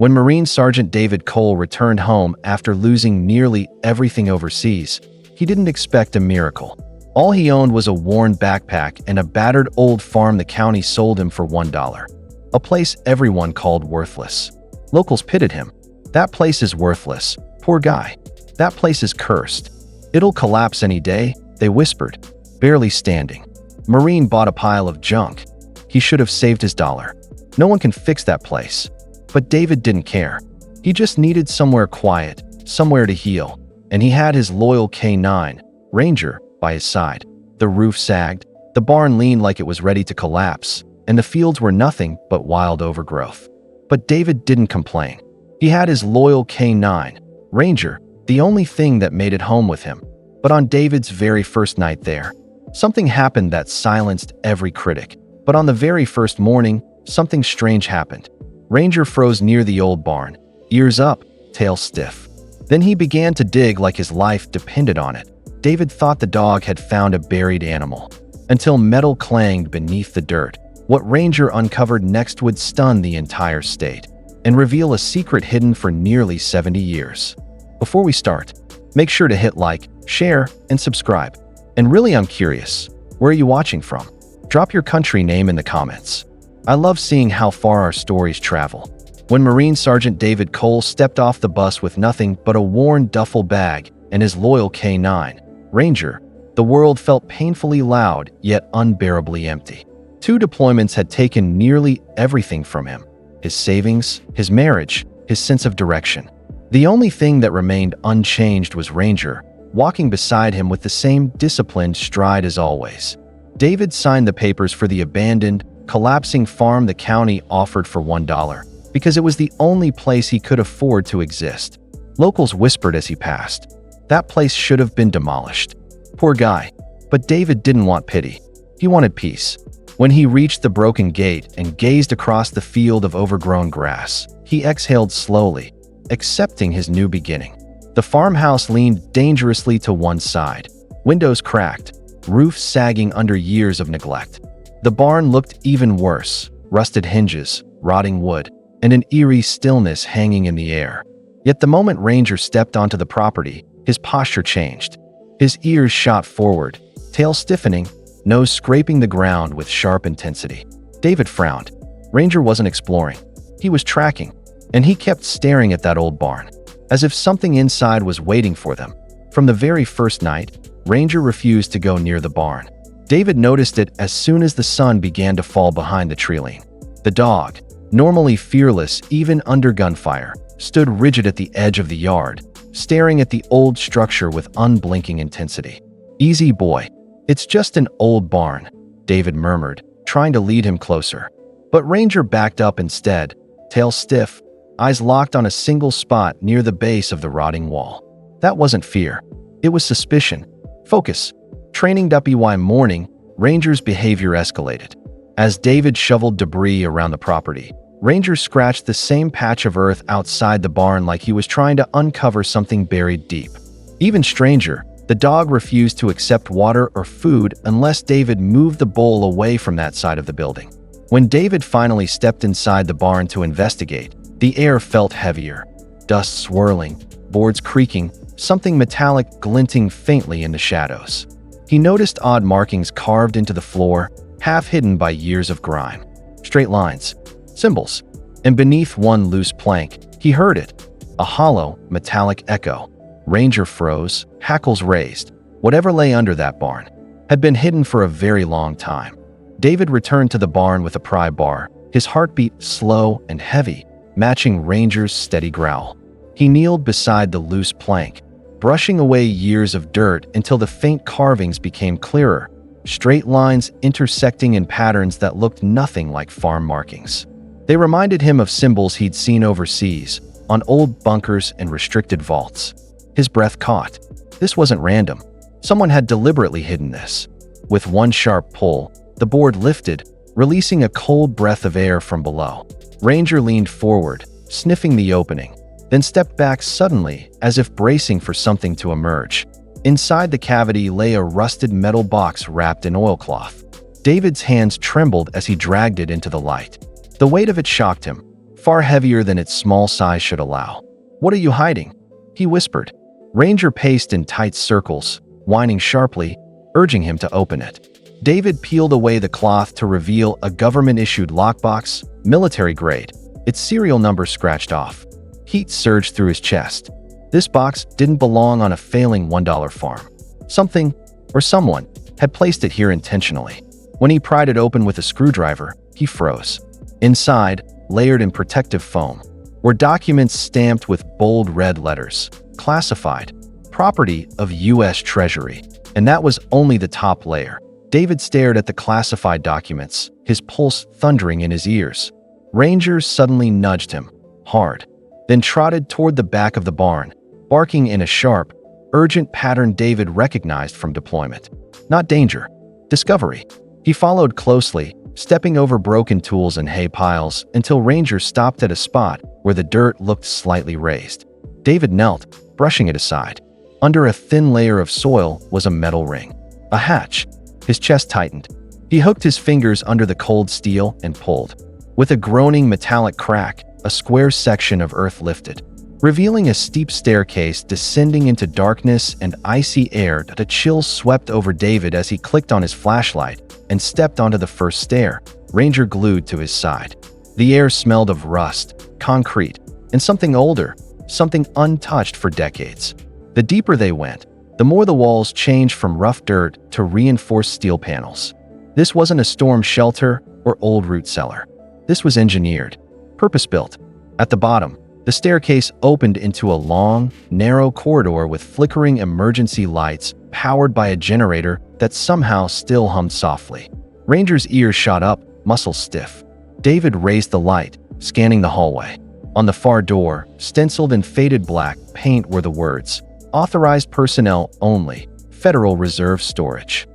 When Marine Sergeant David Cole returned home after losing nearly everything overseas, he didn't expect a miracle. All he owned was a worn backpack and a battered old farm the county sold him for $1. A place everyone called worthless. Locals pitied him. "That place is worthless. Poor guy. That place is cursed. It'll collapse any day," they whispered, barely standing. Marine bought a pile of junk. He should have saved his dollar. No one can fix that place. But David didn't care. He just needed somewhere quiet, somewhere to heal. And he had his loyal K9, Ranger, by his side. The roof sagged, the barn leaned like it was ready to collapse, and the fields were nothing but wild overgrowth. But David didn't complain. He had his loyal K9, Ranger, the only thing that made it home with him. But on David's very first night there, something happened that silenced every critic. But on the very first morning, something strange happened. Ranger froze near the old barn, ears up, tail stiff. Then he began to dig like his life depended on it. David thought the dog had found a buried animal, until metal clanged beneath the dirt. What Ranger uncovered next would stun the entire state and reveal a secret hidden for nearly 70 years. Before we start, make sure to hit like, share, and subscribe. And really, I'm curious, where are you watching from? Drop your country name in the comments. I love seeing how far our stories travel. When Marine Sergeant David Cole stepped off the bus with nothing but a worn duffel bag and his loyal K9, Ranger, the world felt painfully loud yet unbearably empty. 2 deployments had taken nearly everything from him: his savings, his marriage, his sense of direction. The only thing that remained unchanged was Ranger, walking beside him with the same disciplined stride as always. David signed the papers for the abandoned, collapsing farm the county offered for $1, because it was the only place he could afford to exist. Locals whispered as he passed, "That place should have been demolished." Poor guy. But David didn't want pity. He wanted peace. When he reached the broken gate and gazed across the field of overgrown grass, he exhaled slowly, accepting his new beginning. The farmhouse leaned dangerously to one side, windows cracked, roof sagging under years of neglect. The barn looked even worse, rusted hinges, rotting wood, and an eerie stillness hanging in the air. Yet the moment Ranger stepped onto the property, his posture changed. His ears shot forward, tail stiffening, nose scraping the ground with sharp intensity. David frowned. Ranger wasn't exploring. He was tracking, and he kept staring at that old barn, as if something inside was waiting for them. From the very first night, Ranger refused to go near the barn. David noticed it as soon as the sun began to fall behind the treeline. The dog, normally fearless even under gunfire, stood rigid at the edge of the yard, staring at the old structure with unblinking intensity. "Easy, boy. It's just an old barn," David murmured, trying to lead him closer. But Ranger backed up instead, tail stiff, eyes locked on a single spot near the base of the rotting wall. That wasn't fear. It was suspicion. Focus. Training up by morning, Ranger's behavior escalated. As David shoveled debris around the property, Ranger scratched the same patch of earth outside the barn like he was trying to uncover something buried deep. Even stranger, the dog refused to accept water or food unless David moved the bowl away from that side of the building. When David finally stepped inside the barn to investigate, the air felt heavier. Dust swirling, boards creaking, something metallic glinting faintly in the shadows. He noticed odd markings carved into the floor, half hidden by years of grime. Straight lines, symbols, and beneath one loose plank, he heard it, a hollow, metallic echo. Ranger froze, hackles raised. Whatever lay under that barn had been hidden for a very long time. David returned to the barn with a pry bar, his heartbeat slow and heavy, matching Ranger's steady growl. He kneeled beside the loose plank, brushing away years of dirt until the faint carvings became clearer, straight lines intersecting in patterns that looked nothing like farm markings. They reminded him of symbols he'd seen overseas, on old bunkers and restricted vaults. His breath caught. This wasn't random. Someone had deliberately hidden this. With one sharp pull, the board lifted, releasing a cold breath of air from below. Ranger leaned forward, sniffing the opening, then stepped back suddenly as if bracing for something to emerge. Inside the cavity lay a rusted metal box wrapped in oilcloth. David's hands trembled as he dragged it into the light. The weight of it shocked him. far heavier than its small size should allow. "What are you hiding?" he whispered. Ranger paced in tight circles, whining sharply, urging him to open it. David peeled away the cloth to reveal a government-issued lockbox, military-grade, its serial number scratched off. Heat surged through his chest. This box didn't belong on a failing $1 farm. Something, or someone, had placed it here intentionally. When he pried it open with a screwdriver, he froze. Inside, layered in protective foam, were documents stamped with bold red letters. Classified. Property of U.S. Treasury. And that was only the top layer. David stared at the classified documents, his pulse thundering in his ears. Rangers suddenly nudged him, hard, then trotted toward the back of the barn, barking in a sharp, urgent pattern David recognized from deployment. Not danger. Discovery. He followed closely, stepping over broken tools and hay piles until Ranger stopped at a spot where the dirt looked slightly raised. David knelt, brushing it aside. Under a thin layer of soil was a metal ring. A hatch. His chest tightened. He hooked his fingers under the cold steel and pulled. With a groaning metallic crack, a square section of earth lifted, revealing a steep staircase descending into darkness and icy air. A chill swept over David as he clicked on his flashlight and stepped onto the first stair, Ranger glued to his side. The air smelled of rust, concrete, and something older, something untouched for decades. The deeper they went, the more the walls changed from rough dirt to reinforced steel panels. This wasn't a storm shelter or old root cellar. This was engineered, purpose-built. At the bottom, the staircase opened into a long, narrow corridor with flickering emergency lights powered by a generator that somehow still hummed softly. Ranger's ears shot up, muscles stiff. David raised the light, scanning the hallway. On the far door, stenciled in faded black paint, were the words, "Authorized personnel only, Federal Reserve Storage."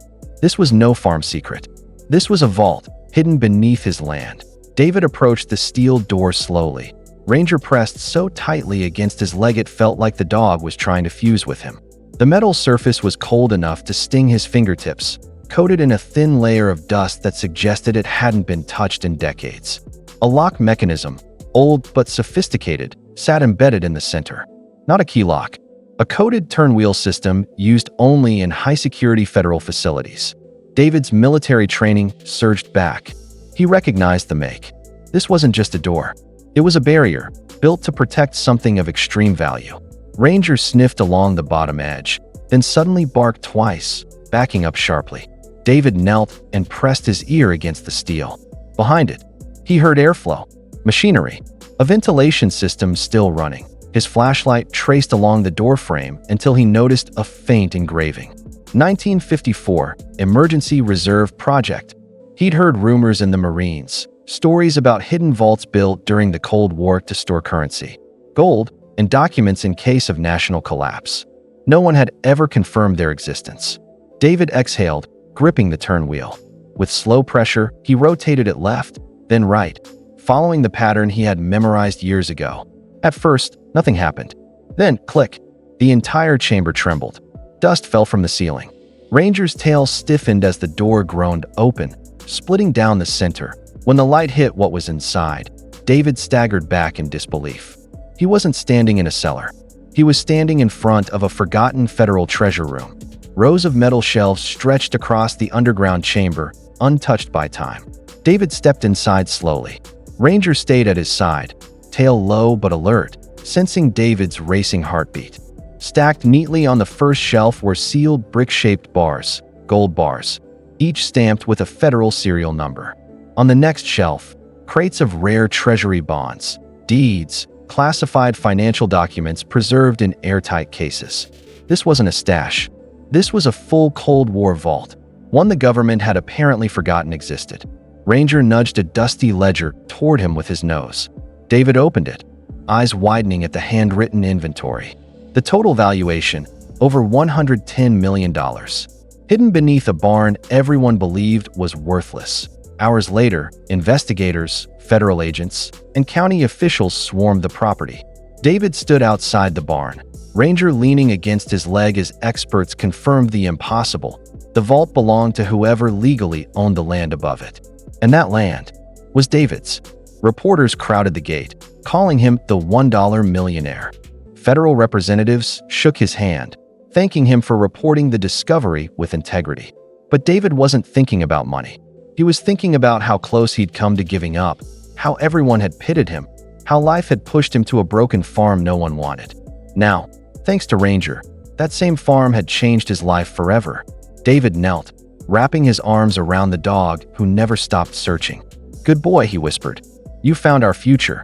This was no farm secret. This was a vault, hidden beneath his land. David approached the steel door slowly. Ranger pressed so tightly against his leg it felt like the dog was trying to fuse with him. The metal surface was cold enough to sting his fingertips, coated in a thin layer of dust that suggested it hadn't been touched in decades. A lock mechanism, old but sophisticated, sat embedded in the center. Not a key lock. A coded turnwheel system used only in high-security federal facilities. David's military training surged back. He recognized the make. This wasn't just a door. It was a barrier, built to protect something of extreme value. Ranger sniffed along the bottom edge, then suddenly barked twice, backing up sharply. David knelt and pressed his ear against the steel. Behind it, he heard airflow, machinery, a ventilation system still running. His flashlight traced along the doorframe until he noticed a faint engraving. 1954, Emergency Reserve Project. He'd heard rumors in the Marines, stories about hidden vaults built during the Cold War to store currency, gold, and documents in case of national collapse. No one had ever confirmed their existence. David exhaled, gripping the turnwheel. With slow pressure, he rotated it left, then right, following the pattern he had memorized years ago. At first, nothing happened. Then, click, the entire chamber trembled. Dust fell from the ceiling. Ranger's tail stiffened as the door groaned open, splitting down the center. When the light hit what was inside, David staggered back in disbelief. He wasn't standing in a cellar. He was standing in front of a forgotten federal treasure room. Rows of metal shelves stretched across the underground chamber, untouched by time. David stepped inside slowly. Ranger stayed at his side, tail low but alert, sensing David's racing heartbeat. Stacked neatly on the first shelf were sealed brick-shaped bars, gold bars, each stamped with a federal serial number. On the next shelf, crates of rare treasury bonds, deeds, classified financial documents preserved in airtight cases. This wasn't a stash. This was a full Cold War vault, one the government had apparently forgotten existed. Ranger nudged a dusty ledger toward him with his nose. David opened it, eyes widening at the handwritten inventory. The total valuation, over $110 million. Hidden beneath a barn everyone believed was worthless. Hours later, investigators, federal agents, and county officials swarmed the property. David stood outside the barn, Ranger leaning against his leg as experts confirmed the impossible. The vault belonged to whoever legally owned the land above it. And that land was David's. Reporters crowded the gate, calling him the $1 millionaire. Federal representatives shook his hand, thanking him for reporting the discovery with integrity. But David wasn't thinking about money. He was thinking about how close he'd come to giving up, how everyone had pitied him, how life had pushed him to a broken farm no one wanted. Now, thanks to Ranger, that same farm had changed his life forever. David knelt, wrapping his arms around the dog who never stopped searching. "Good boy," he whispered. "You found our future."